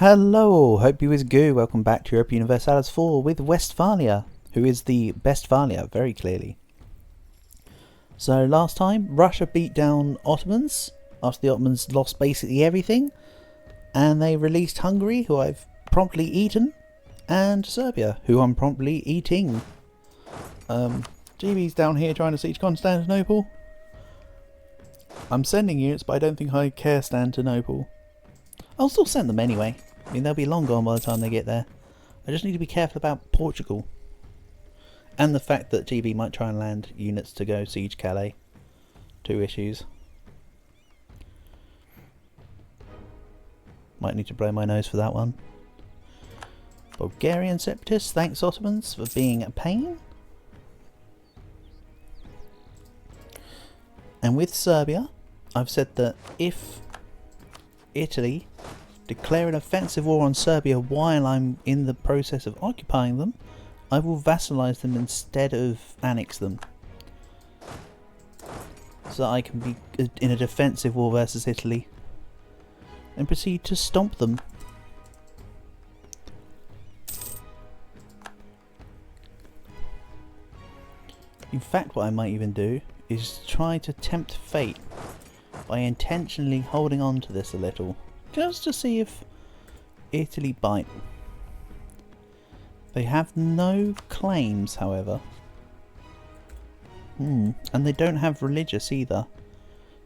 Hello, hope you is good. Welcome back to Europe Universalis 4 with Westphalia, who is the best Phalia, very clearly. So last time, Russia beat down Ottomans, after the Ottomans lost basically everything, and they released Hungary, who I've promptly eaten, and Serbia, who I'm promptly eating. GB's down here trying to siege Constantinople. I'm sending units, but I don't think I care Constantinople. I'll still send them anyway. I mean, they'll be long gone by the time they get there. I just need to be careful about Portugal. And the fact that GB might try and land units to go siege Calais. Two issues. Might need to blow my nose for that one. Bulgarian separatists, thanks Ottomans for being a pain. And with Serbia, I've said that if Italy declare an offensive war on Serbia while I'm in the process of occupying them, I will vassalize them instead of annex them. So I can be in a defensive war versus Italy and proceed to stomp them. In fact, what I might even do is try to tempt fate by intentionally holding on to this a little, just to see if Italy bite. They have no claims, however. And they don't have religious either,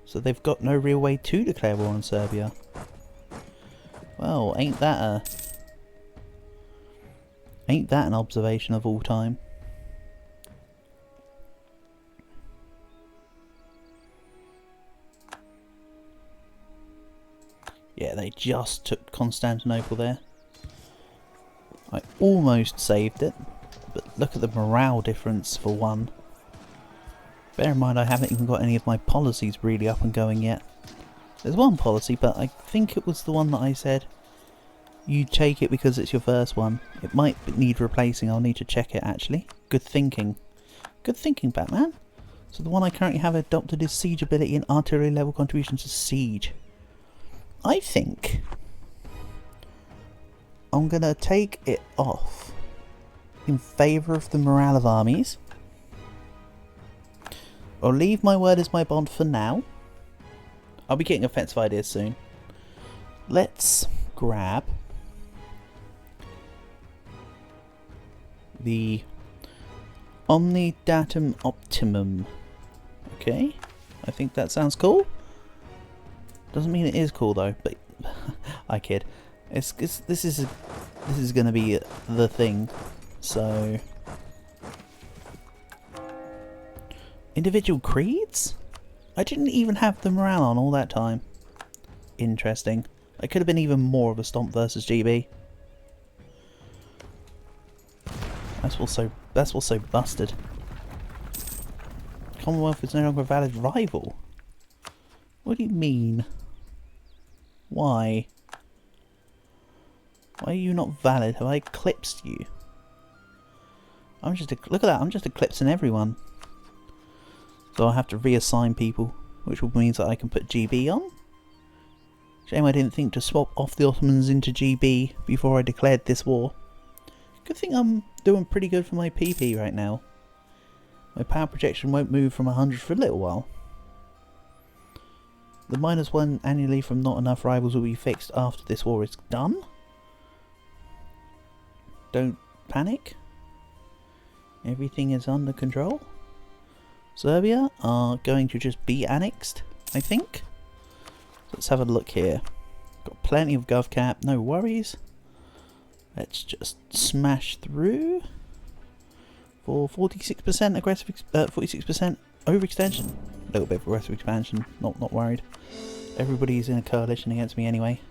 so they've got no real way to declare war on Serbia. Well, ain't that an observation of all time? Yeah, they just took Constantinople there. I almost saved it, but look at the morale difference for one. Bear in mind I haven't even got any of my policies really up and going yet. There's one policy, but I think it was the one that I said you take it because it's your first one. It might need replacing, I'll need to check it actually. Good thinking. Good thinking, Batman. So the one I currently have adopted is siege ability and artillery level contribution to siege. I think I'm going to take it off in favour of the morale of armies. I'll leave my word as my bond for now. I'll be getting offensive ideas soon. Let's grab the Omnidatum Optimum. Okay, I think that sounds cool. Doesn't mean it is cool though, but I kid. This is going to be the thing. So, individual creeds? I didn't even have the morale on all that time. Interesting. I could have been even more of a stomp versus GB. That's also busted. Commonwealth is no longer a valid rival. What do you mean? Why? Why are you not valid? Have I eclipsed you? Look at that, I'm just eclipsing everyone. So I'll have to reassign people, which means that I can put GB on. Shame I didn't think to swap off the Ottomans into GB before I declared this war. Good thing I'm doing pretty good for my PP right now. My power projection won't move from 100 for a little while. The -1 annually from not enough rivals will be fixed after this war is done. Don't panic. Everything is under control. Serbia are going to just be annexed, I think. Let's have a look here. Got plenty of gov cap, no worries. Let's just smash through for 46% aggressive, 46% overextension. A little bit of aggressive expansion, not worried. Everybody's in a coalition against me anyway.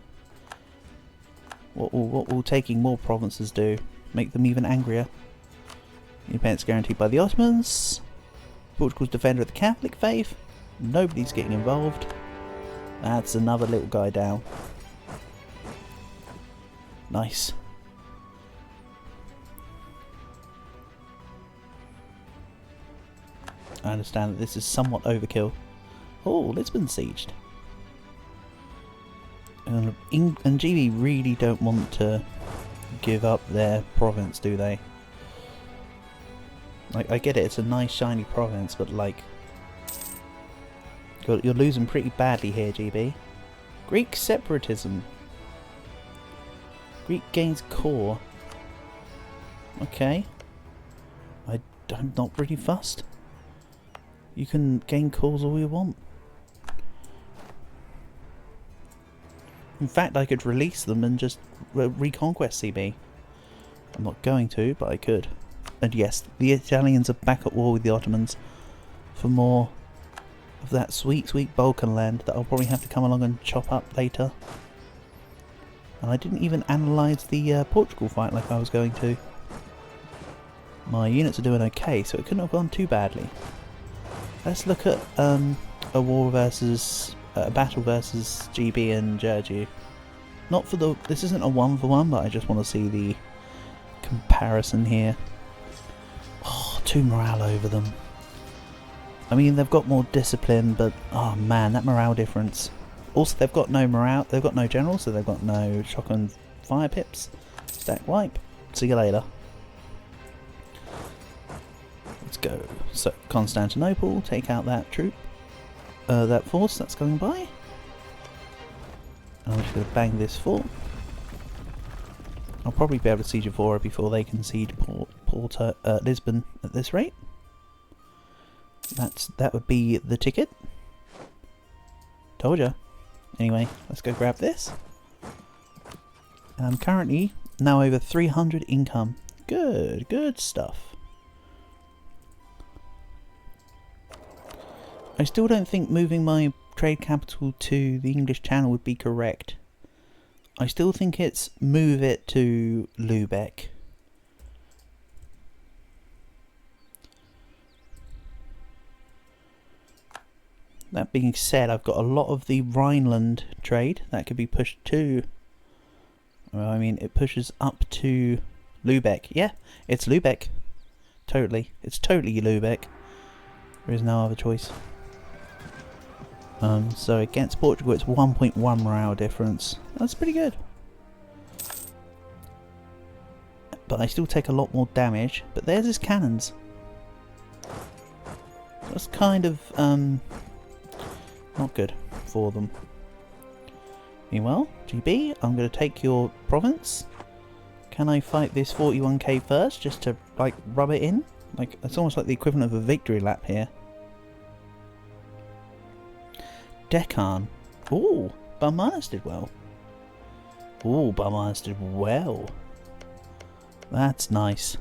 What will taking more provinces do? Make them even angrier. Independence guaranteed by the Ottomans. Portugal's defender of the Catholic faith. Nobody's getting involved. That's another little guy down. Nice. I understand that this is somewhat overkill. Oh, Lisbon sieged. And GB really don't want to give up their province, do they? Like, I get it, it's a nice shiny province, but like, you're losing pretty badly here, GB. Greek separatism. Greek gains core. Okay. I'm not really fussed. You can gain cores all you want. In fact, I could release them and just reconquest CB. I'm not going to, but I could. And yes, the Italians are back at war with the Ottomans for more of that sweet, sweet Balkan land that I'll probably have to come along and chop up later. And I didn't even analyse the Portugal fight like I was going to. My units are doing okay, so it couldn't have gone too badly. Let's look at a war versus a battle versus GB and Georgia. Not for the. This isn't a 1-for-1, but I just want to see the comparison here. Oh, 2 morale over them. I mean, they've got more discipline, but oh man, that morale difference. Also, they've got no morale. They've got no general, so they've got no shock and fire pips. Stack wipe. See you later. Let's go. So Constantinople, take out that troop, that force that's going by. And I'm just going to bang this fort. I'll probably be able to siege Evora before they concede Lisbon at this rate. That would be the ticket. Told ya. Anyway, let's go grab this. And I'm currently now over 300 income. Good, good stuff. I still don't think moving my trade capital to the English Channel would be correct. I still think it's move it to Lübeck. That being said, I've got a lot of the Rhineland trade that could be pushed to... Well, I mean, it pushes up to Lübeck. Yeah, it's Lübeck. Totally. It's totally Lübeck. There is no other choice. So against Portugal, it's 1.1 morale difference. That's pretty good. But I still take a lot more damage. But there's his cannons. That's kind of not good for them. Meanwhile, GB, I'm going to take your province. Can I fight this 41k first, just to like rub it in? Like, it's almost like the equivalent of a victory lap here. Deccan. Ooh, Barmanis did well. Ooh, Barmanis did well. That's nice.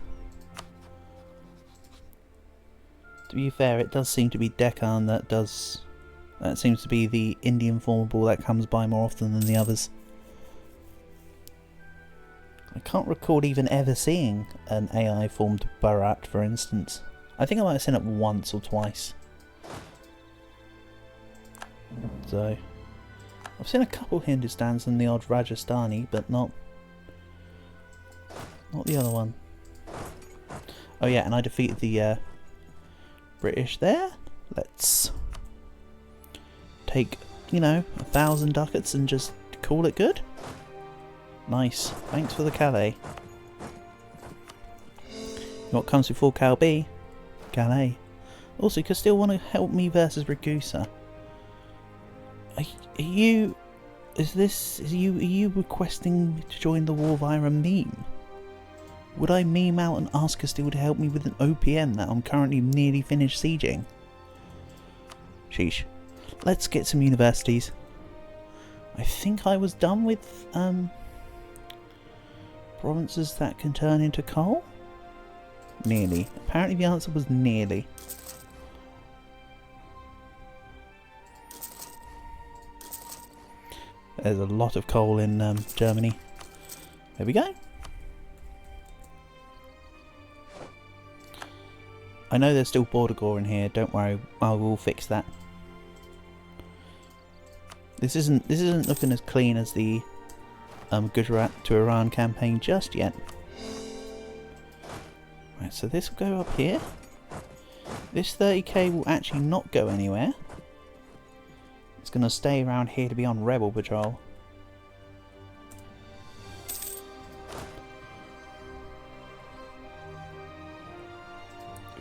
To be fair, it does seem to be Deccan that does... That seems to be the Indian formable that comes by more often than the others. I can't recall even ever seeing an AI formed Bharat, for instance. I think I might have seen it once or twice. So, I've seen a couple Hindustans and the odd Rajasthani, but not the other one. Oh yeah, and I defeated the British there. Let's take, you know, 1,000 ducats and just call it good. Nice. Thanks for the Calais. What comes before Calais? Calais. Also, you could still want to help me versus Ragusa. Are you requesting to join the war via a meme? Would I meme out and ask Castile to help me with an OPM that I'm currently nearly finished sieging? Sheesh. Let's get some universities. I think I was done with provinces that can turn into coal? Nearly. Apparently the answer was nearly. There's a lot of coal in Germany. There we go. I know there's still border gore in here. Don't worry, I will fix that. This isn't looking as clean as the Gujarat to Iran campaign just yet. Right, so this will go up here. This 30k will actually not go anywhere. It's going to stay around here to be on rebel patrol.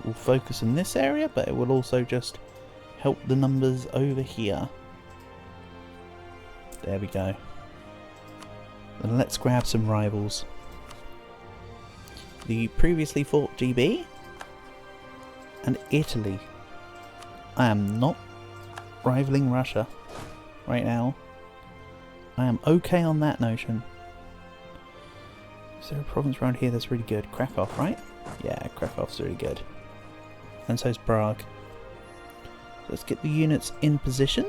will focus in this area, but it will also just help the numbers over here. There we go. And let's grab some rivals. The previously fought GB and Italy. I am not rivaling Russia right now. I am okay on that notion. Is there a province around here that's really good? Krakow, right? Yeah, Krakow's really good. And so is Prague. So let's get the units in position.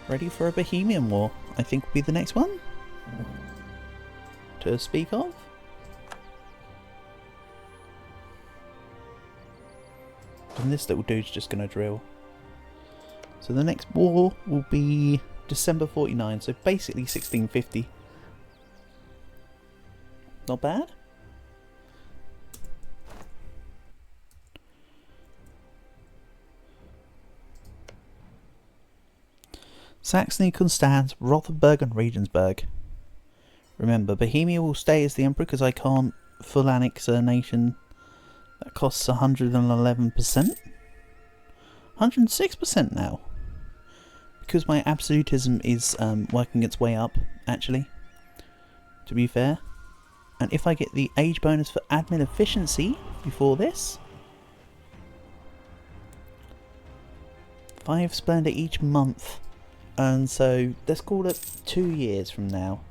Ready for a Bohemian War, I think will be the next one to speak of. And this little dude's just going to drill. So the next war will be December 49, so basically 1650. Not bad. Saxony, Constance, Rothenburg and Regensburg. Remember, Bohemia will stay as the emperor because I can't full annex a nation that costs 111%. 106% now. Because my absolutism is working its way up, actually. To be fair. And if I get the age bonus for admin efficiency before this, 5 splendor each month. And so let's call it 2 years from now.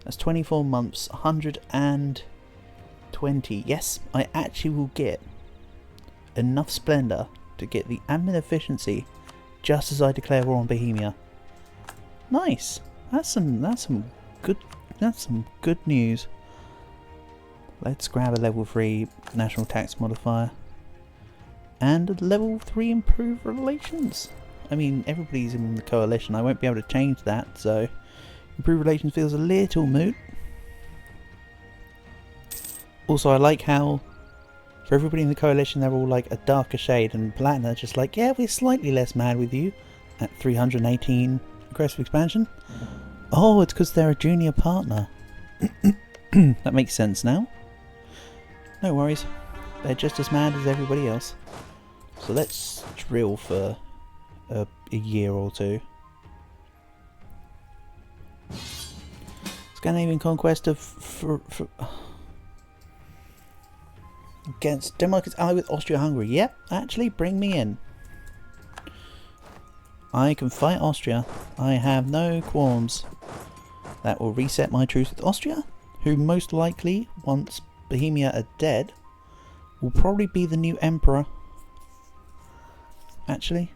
That's 24 months, 120. Yes, I actually will get enough splendor to get the admin efficiency just as I declare war on Bohemia. Nice. That's some good news. Let's grab a level 3 national tax modifier and a level 3 improved relations. I mean, everybody's in the coalition. I won't be able to change that, so improved relations feels a little moot. Also, I like how for everybody in the coalition, they're all like a darker shade, and Platinum just like, yeah, we're slightly less mad with you at 318 aggressive expansion. Oh, it's because they're a junior partner. That makes sense now. No worries. They're just as mad as everybody else. So let's drill for a year or two. Scandinavian conquest of against Denmark is allied with Austria-Hungary. Yep, actually bring me in. I can fight Austria. I have no qualms. That will reset my truce with Austria, who most likely, once Bohemia are dead, will probably be the new emperor. Actually.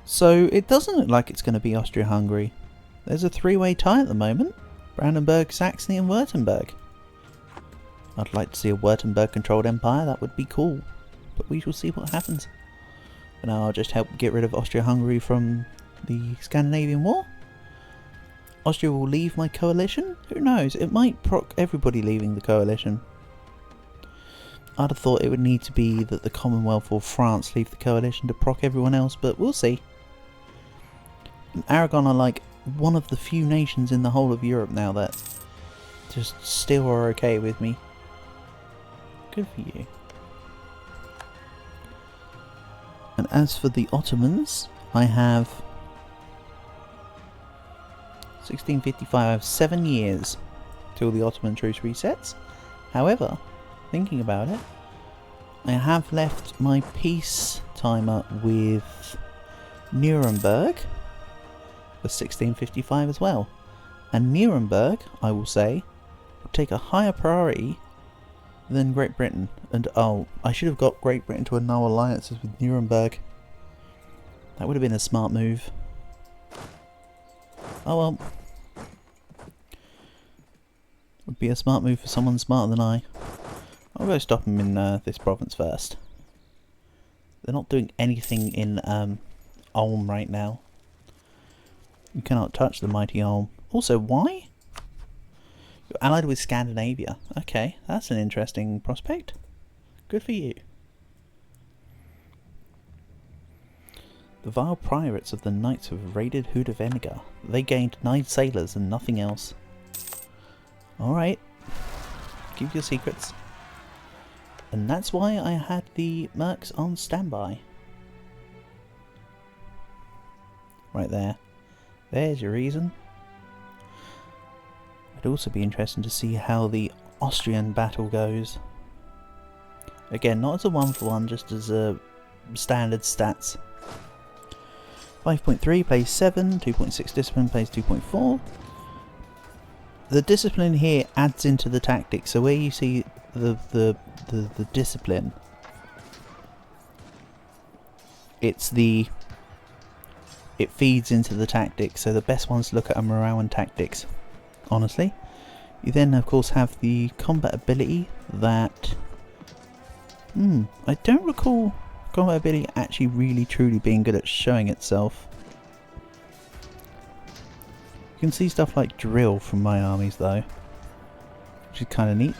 So it doesn't look like it's going to be Austria-Hungary. There's a 3-way tie at the moment. Brandenburg, Saxony and Württemberg. I'd like to see a Württemberg controlled empire, that would be cool. But we shall see what happens. For now I'll just help get rid of Austria-Hungary from the Scandinavian War. Austria will leave my coalition? Who knows, it might proc everybody leaving the coalition. I'd have thought it would need to be that the Commonwealth or France leave the coalition to proc everyone else, but we'll see. And Aragon are like one of the few nations in the whole of Europe now that just still are okay with me. Good for you. And as for the Ottomans, I have 1655, I have 7 years till the Ottoman truce resets. However, thinking about it, I have left my peace timer with Nuremberg for 1655 as well. And Nuremberg, I will say, will take a higher priority than Great Britain. And oh, I should have got Great Britain to annul alliances with Nuremberg. That would have been a smart move. Oh well. Would be a smart move for someone smarter than I. I'll go stop them in this province first. They're not doing anything in Ulm right now. You cannot touch the mighty Ulm. Also, why? You're allied with Scandinavia. Okay, that's an interesting prospect. Good for you. The vile pirates of the Knights have raided Hood of Eniga. They gained 9 sailors and nothing else. Alright. Keep your secrets. And that's why I had the mercs on standby. Right there. There's your reason. It'd also be interesting to see how the Austrian battle goes. Again, not as a 1-for-1, just as a standard stats. 5.3 plays 7, 2.6 discipline plays 2.4. The discipline here adds into the tactics, so where you see the discipline, it feeds into the tactics, so the best ones to look at are morale and tactics, honestly. You then of course have the combat ability that I don't recall combat ability actually really truly being good at showing itself. You can see stuff like drill from my armies though, which is kind of neat.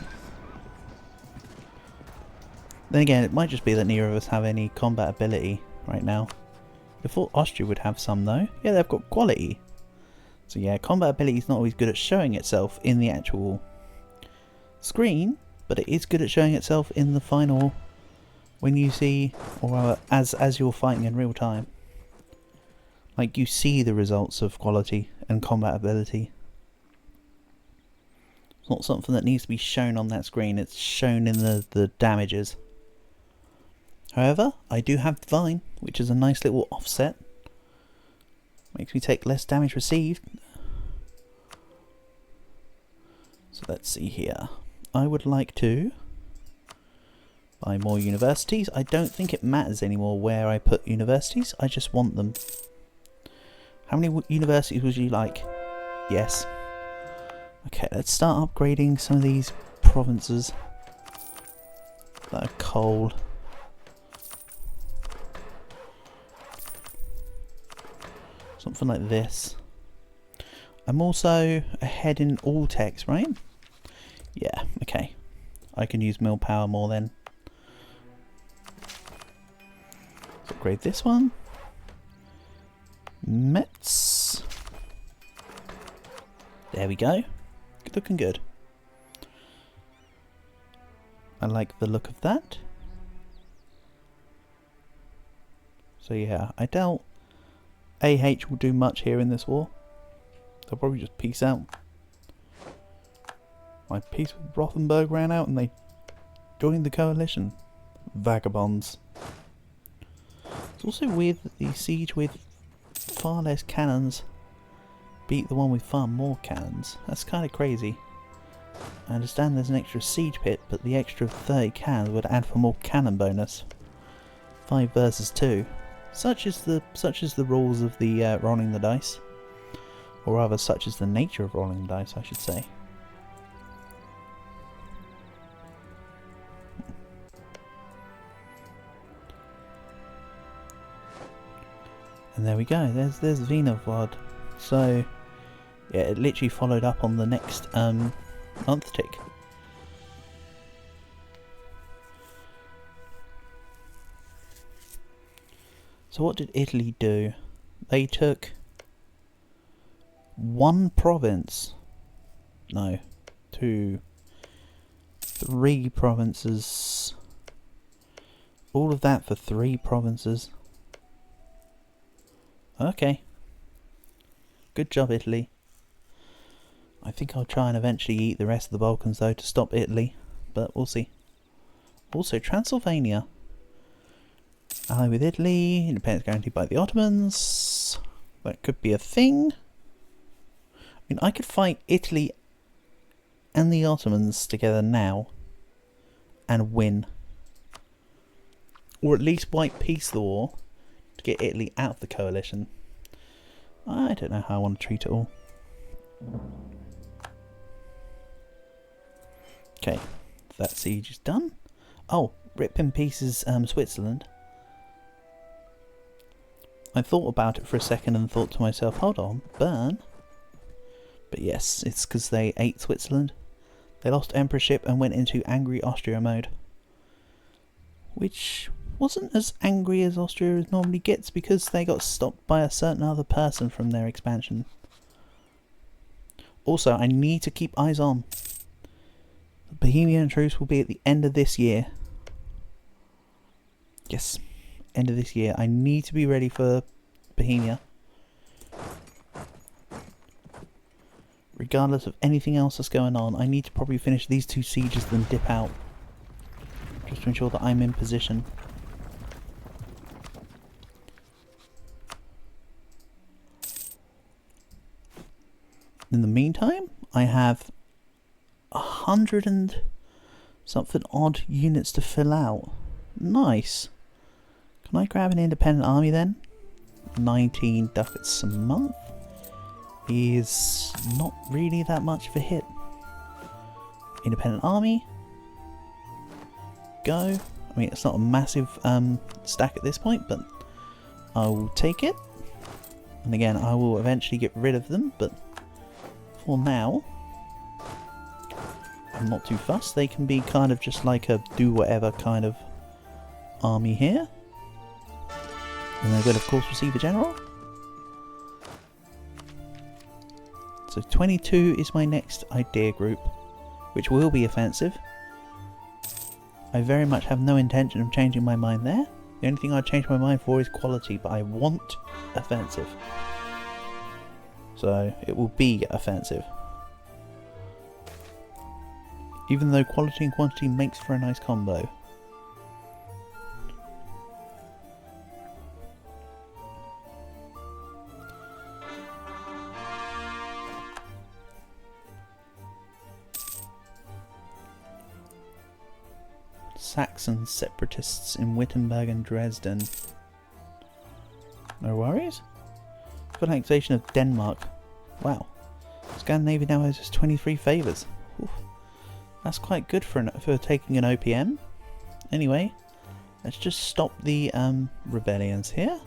Then again, it might just be that neither of us have any combat ability right now. I thought Austria would have some though. Yeah, they've got quality. So yeah, combat ability is not always good at showing itself in the actual screen, but it is good at showing itself in the final, when you see, or as you're fighting in real time. Like, you see the results of quality and combat ability. It's not something that needs to be shown on that screen, it's shown in the damages. However, I do have Divine, which is a nice little offset. Makes me take less damage received. So let's see here. I would like to buy more universities. I don't think it matters anymore where I put universities, I just want them. How many universities would you like? Yes. Okay, let's start upgrading some of these provinces that are coal. Something like this. I'm also ahead in all techs, right? Yeah, okay. I can use mill power more then. Let's upgrade this one. Mets. There we go. Looking good. I like the look of that. So yeah, I doubt AH will do much here in this war. They'll probably just peace out. My peace with Rothenburg ran out and they joined the coalition. Vagabonds. It's also weird that the siege with far less cannons beat the one with far more cannons. That's kind of crazy. I understand there's an extra siege pit, but the extra 30 cannons would add for more cannon bonus. 5 versus 2. Such is the rules of the rolling the dice. Or rather, such is the nature of rolling the dice, I should say. And there we go, there's Wienerwald. So, yeah, it literally followed up on the next month tick. So what did Italy do? They took 1 province. No, 2, 3 provinces. All of that for 3 provinces. Okay. Good job, Italy. I think I'll try and eventually eat the rest of the Balkans though to stop Italy, but we'll see. Also, Transylvania. Ally with Italy, independence guaranteed by the Ottomans. That could be a thing. I mean, I could fight Italy and the Ottomans together now and win. Or at least wipe peace the war to get Italy out of the coalition. I don't know how I want to treat it all. Okay, that siege is done. Oh, rip in pieces Switzerland. I thought about it for a second and thought to myself, hold on, burn? But yes, it's because they ate Switzerland. They lost emperorship and went into angry Austria mode. Which wasn't as angry as Austria normally gets because they got stopped by a certain other person from their expansion. Also, I need to keep eyes on. The Bohemian truce will be at the end of this year. Yes, end of this year. I need to be ready for Bohemia. Regardless of anything else that's going on, I need to probably finish these 2 sieges then dip out. Just to ensure that I'm in position. In the meantime, I have 100 and something odd units to fill out. Nice. Can I grab an independent army then? 19 ducats a month is not really that much of a hit. Independent army. Go. I mean, it's not a massive stack at this point, but I will take it. And again, I will eventually get rid of them, but for now, I'm not too fussed. They can be kind of just like a do whatever kind of army here. And they will of course receive a general. So 22 is my next idea group, which will be offensive. I very much have no intention of changing my mind there. The only thing I'd change my mind for is quality, but I want offensive. So it will be offensive. Even though quality and quantity makes for a nice combo. Saxon separatists in Wittenberg and Dresden. No worries. Full annexation of Denmark. Wow. Scandinavia now has just 23 favours. That's quite good for taking an OPM. Anyway, let's just stop the rebellions here.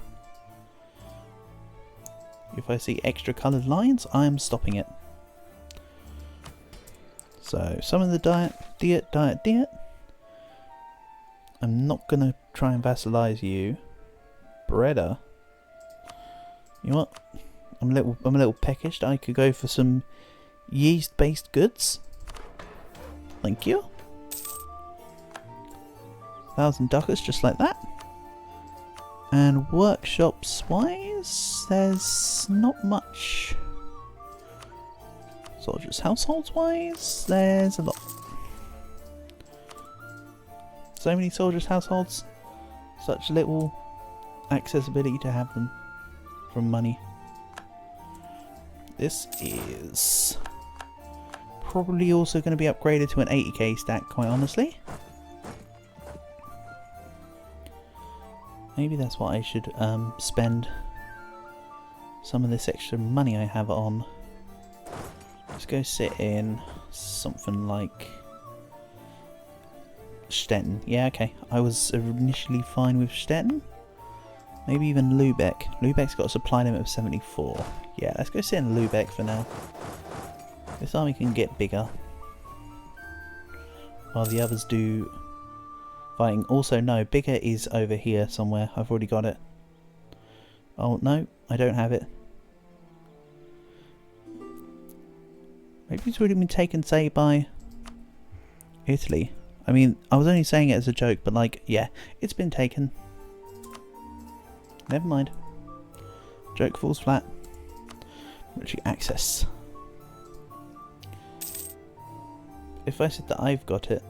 If I see extra coloured lines, I am stopping it. So, summon the diet. I'm not going to try and vassalize you. Breda. You know what? I'm a little peckish. I could go for some yeast-based goods. Thank you. 1,000 ducats, just like that. And workshops-wise, there's not much. Soldiers' households-wise, there's a lot. So many soldiers' households, such little accessibility to have them from money. This is probably also going to be upgraded to an 80k stack, quite honestly. Maybe that's what I should spend some of this extra money I have on. Let's go sit in something like Stettin. Yeah, okay. I was initially fine with Stettin. Maybe even Lübeck. Lübeck's got a supply limit of 74. Yeah, let's go sit in Lübeck for now. This army can get bigger. While the others do fighting. Also, no, bigger is over here somewhere. I've already got it. Oh, no, I don't have it. Maybe it's already been taken, say, by Italy. I mean, I was only saying it as a joke, but like, yeah, it's been taken. Never mind. Joke falls flat. Military access. If I said that I've got it,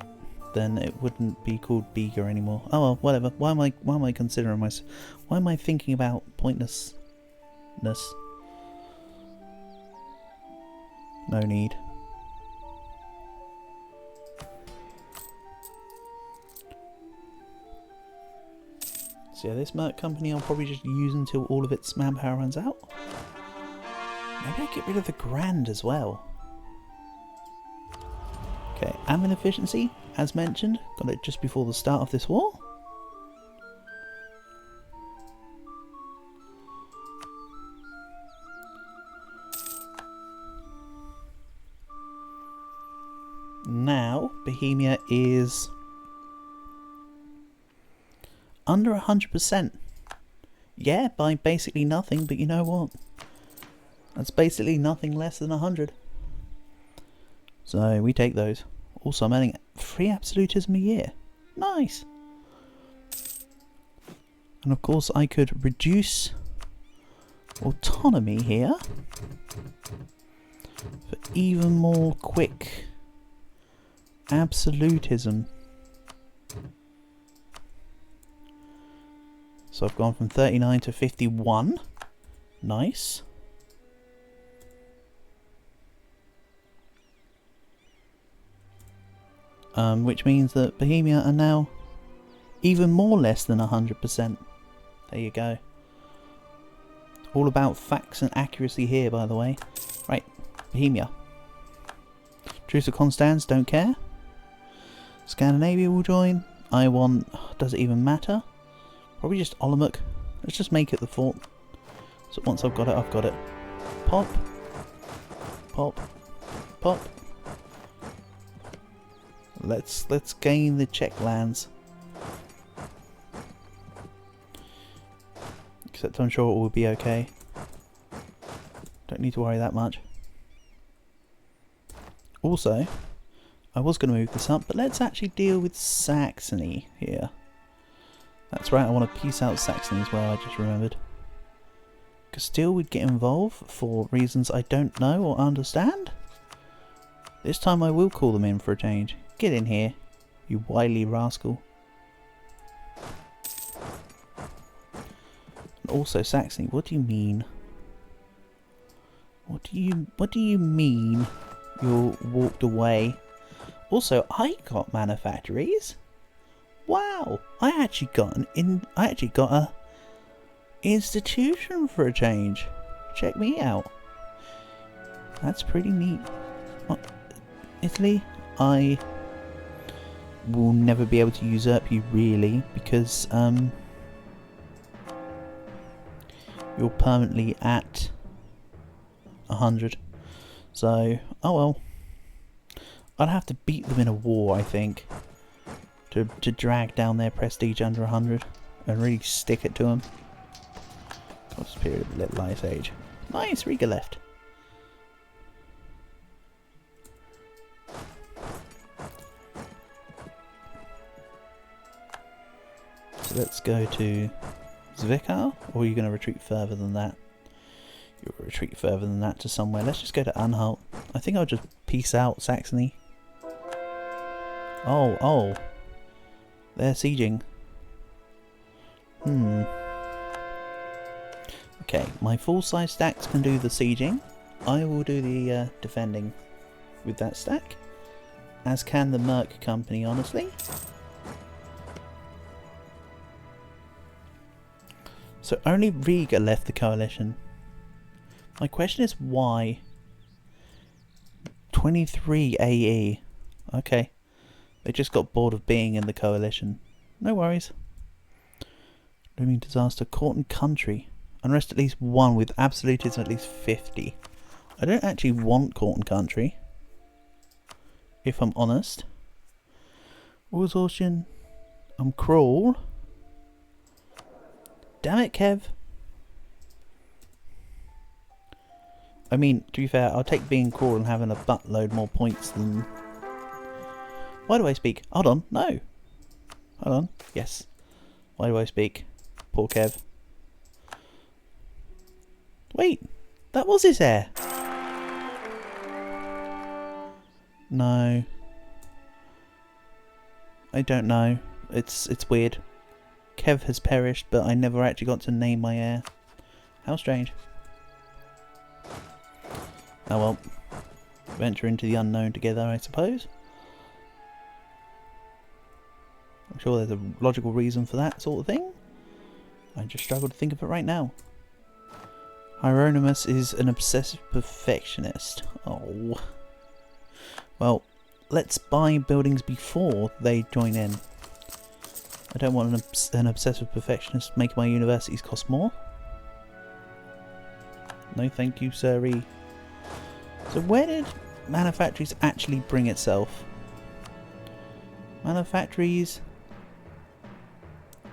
then it wouldn't be called Bega anymore. Oh well, whatever. Why am I considering myself? Why am I thinking about pointlessness? No need. So yeah, this Merc company I'll probably just use until all of its manpower runs out. Maybe I get rid of the Grand as well. Okay, admin efficiency, as mentioned, got it just before the start of this war. Now, Bohemia is under 100%. Yeah, by basically nothing, but you know what? That's basically nothing less than 100. So we take those. Also, I'm earning 3 absolutism a year. Nice! And of course I could reduce autonomy here for even more quick absolutism. So I've gone from 39 to 51. Nice. Which means that Bohemia are now even more less than 100%. There you go. All about facts and accuracy here, by the way. Right, Bohemia. Truce of Constance, don't care. Scandinavia will join. I want... Does it even matter? Probably just Olomouc. Let's just make it the fort. So once I've got it, I've got it. Pop. Pop. Pop. Let's gain the Czech lands. Except I'm sure it will be okay. Don't need to worry that much. Also, I was going to move this up, but let's actually deal with Saxony here. That's right, I want to piece out Saxony as well, I just remembered. Castile would get involved for reasons I don't know or understand. This time I will call them in for a change. Get in here, you wily rascal. And also Saxony, what do you mean? What do you mean you're walked away? Also, I got manufactories. Wow, I actually got a institution for a change. Check me out. That's pretty neat. Italy, I will never be able to usurp you really, because you're permanently at 100. So, oh well. I'd have to beat them in a war, I think, to drag down their prestige under 100 and really stick it to them. What's the period of the Little Ice Age? Nice, Riga left. So let's go to Zwickau, or are you going to retreat further than that? You'll retreat further than that to somewhere. Let's just go to Anhalt. I think I'll just peace out Saxony. Oh. They're sieging. Okay, my full-size stacks can do the sieging. I will do the defending with that stack. As can the Merc Company, honestly. So only Riga left the coalition. My question is why? 23 AE. Okay. They just got bored of being in the coalition. No worries. Looming disaster. Court and country. Unrest at least one with absolutism at least 50. I don't actually want court and country, if I'm honest. War exhaustion. I'm cruel. Damn it, Kev. I mean, to be fair, I'll take being cruel and having a buttload more points than... Why do I speak? Hold on, no. Hold on, yes. Why do I speak? Poor Kev. Wait, that was his heir. No. I don't know. It's weird. Kev has perished, but I never actually got to name my heir. How strange. Oh well. Venture into the unknown together, I suppose. I'm sure there's a logical reason for that sort of thing. I just struggle to think of it right now. Hieronymus is an obsessive perfectionist. Oh. Well, let's buy buildings before they join in. I don't want an obsessive perfectionist making my universities cost more. No thank you, sirree. So where did manufactories actually bring itself? Manufactories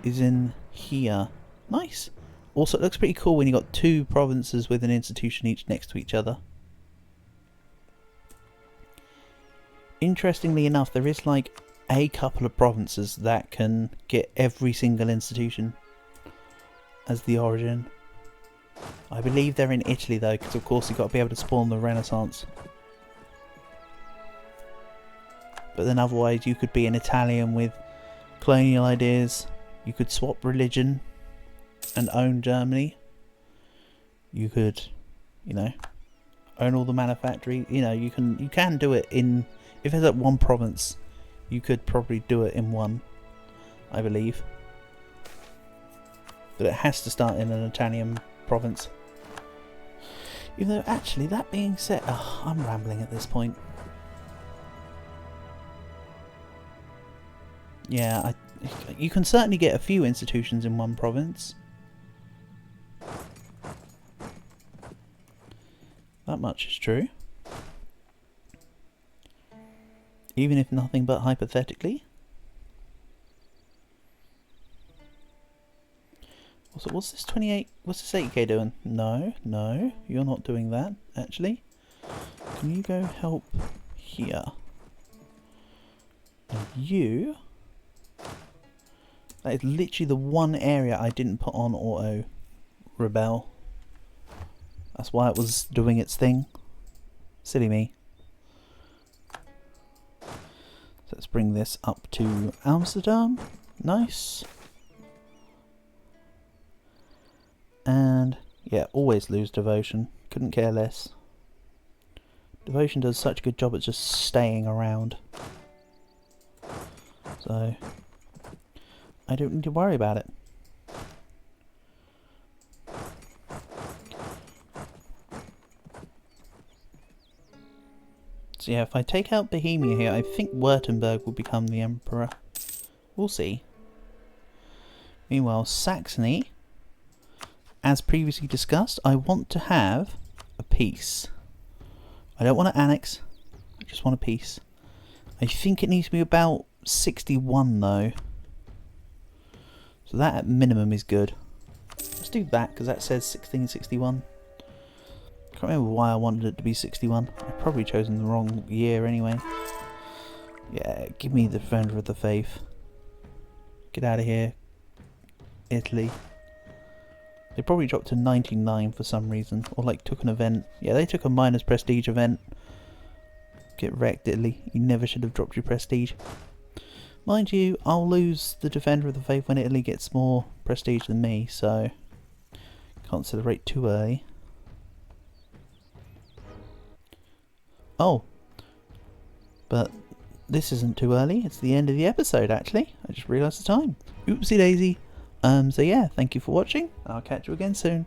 is in here. Nice. Also, it looks pretty cool when you got two provinces with an institution each next to each other. Interestingly enough, there is like a couple of provinces that can get every single institution as the origin. I believe they're in Italy though, because of course you've got to be able to spawn the Renaissance. But then otherwise you could be an Italian with colonial ideas. You could swap religion and own Germany. You could, you know, own all the manufacturing. You know, you can do it in, if there's like one province, you could probably do it in one, I believe. But it has to start in an Italian province. Even though, actually, that being said, oh, I'm rambling at this point. Yeah, you can certainly get a few institutions in one province. That much is true. Even if nothing but hypothetically. So what's this 28? What's this 8k doing? No, no, you're not doing that, actually. Can you go help here? And you... That is literally the one area I didn't put on auto rebel. That's why it was doing its thing. Silly me. So let's bring this up to Amsterdam. Nice. And yeah, always lose devotion. Couldn't care less. Devotion does such a good job at just staying around. So I don't need to worry about it. So yeah, if I take out Bohemia here, I think Württemberg will become the emperor. We'll see. Meanwhile, Saxony, as previously discussed, I want to have a peace. I don't want to annex, I just want a peace. I think it needs to be about 61 though. So that at minimum is good. Let's do that because that says 1661. I can't remember why I wanted it to be 61. I've probably chosen the wrong year anyway. Yeah, give me the Defender of the Faith. Get out of here. Italy. They probably dropped to 99 for some reason. Or like took an event. Yeah, they took a minus prestige event. Get wrecked, Italy. You never should have dropped your prestige. Mind you, I'll lose the Defender of the Faith when Italy gets more prestige than me, so can't celebrate too early. Oh, but this isn't too early. It's the end of the episode, actually. I just realised the time. Oopsie daisy. So yeah, thank you for watching. I'll catch you again soon.